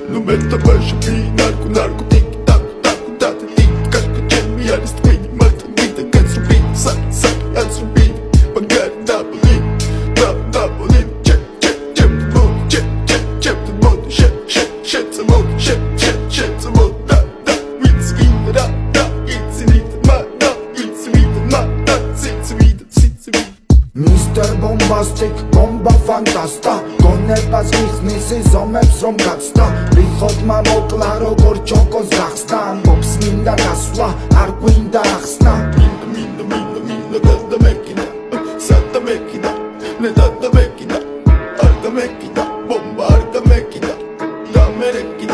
Nu meta baixo pi narco narco tic tac tac tac tic tac tac mi alis twin mata vida can subir sa sa a subir pagar double check check check boom check check check the mode shit the mode shit the mode da it's in da it's in it ma da it's in it ma da it's in it Mr. Bombastic, bomba fantasta გონებას მიხნის ზომებს რომ გაცდა რიხოდმა მოკლა როგორ ჩოკოს გახსნა ამბობს მინდა გასვლა არ გვინდა ახსნა minda da mekina sata mekina ne da mekina arda mekina bomba arda mekina da merekina